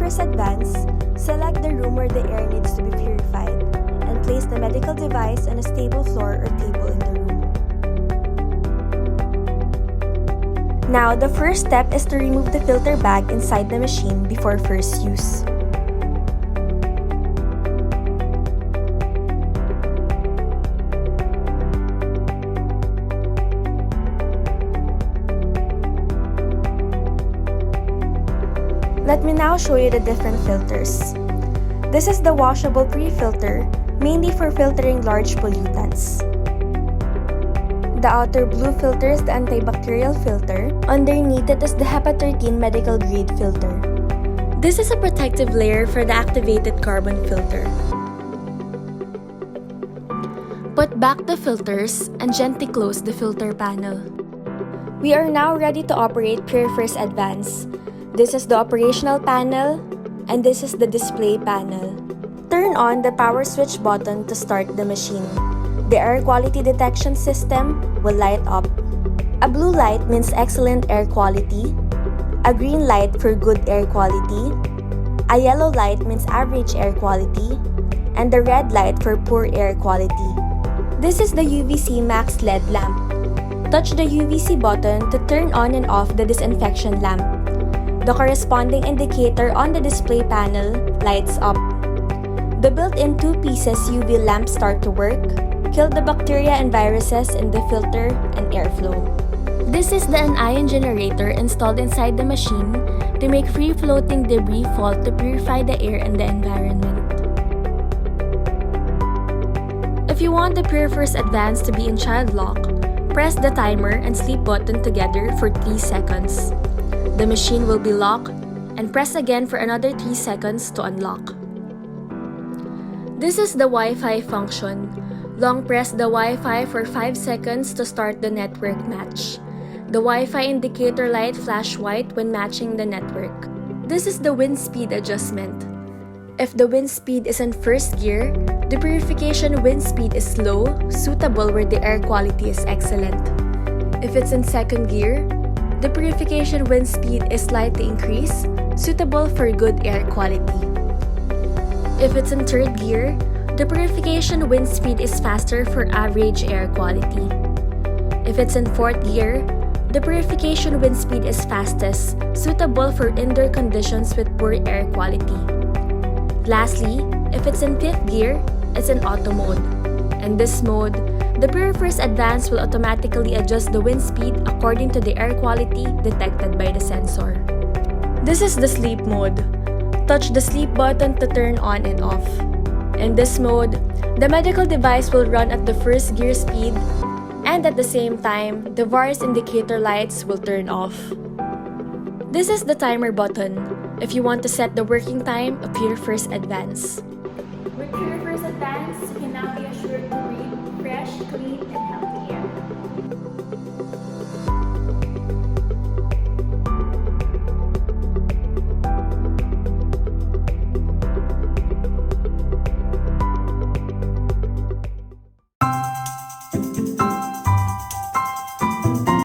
Purifirst Advance, select the room where the air needs to be purified and place the medical device on a stable floor or table in the room. Now, the first step is to remove the filter bag inside the machine before first use. Let me now show you the different filters. This is the washable pre-filter, mainly for filtering large pollutants. The outer blue filter is the antibacterial filter. Underneath it is the HEPA 13 medical grade filter. This is a protective layer for the activated carbon filter. Put back the filters and gently close the filter panel. We are now ready to operate Purifirst Advance. This is the operational panel, and this is the display panel. Turn on the power switch button to start the machine. The air quality detection system will light up. A blue light means excellent air quality, a green light for good air quality, a yellow light means average air quality, and the red light for poor air quality. This is the UVC MAX LED lamp. Touch the UVC button to turn on and off the disinfection lamp. The corresponding indicator on the display panel lights up. The built-in 2-pieces UV lamp start to work, kill the bacteria and viruses in the filter and airflow. This is the Anion generator installed inside the machine to make free-floating debris fall to purify the air and the environment. If you want the Purifirst Advance to be in child lock, press the timer and sleep button together for 3 seconds. The machine will be locked, and press again for another 3 seconds to unlock. This is the Wi-Fi function. Long press the Wi-Fi for 5 seconds to start the network match. The Wi-Fi indicator light flash white when matching the network. This is the wind speed adjustment. If the wind speed is in first gear, the purification wind speed is low, suitable where the air quality is excellent. If it's in second gear, the purification wind speed is slightly increased, suitable for good air quality. If it's in third gear, the purification wind speed is faster for average air quality. If it's in fourth gear, the purification wind speed is fastest, suitable for indoor conditions with poor air quality. Lastly, if it's in fifth gear, it's in auto mode. In this mode, the Purifirst Advance will automatically adjust the wind speed according to the air quality detected by the sensor. This is the sleep mode. Touch the sleep button to turn on and off. In this mode, the medical device will run at the first gear speed, and at the same time, the various indicator lights will turn off. This is the timer button if you want to set the working time of Purifirst Advance. With Purifirst Advance, you can now be assured to breathe fresh, clean, and healthy.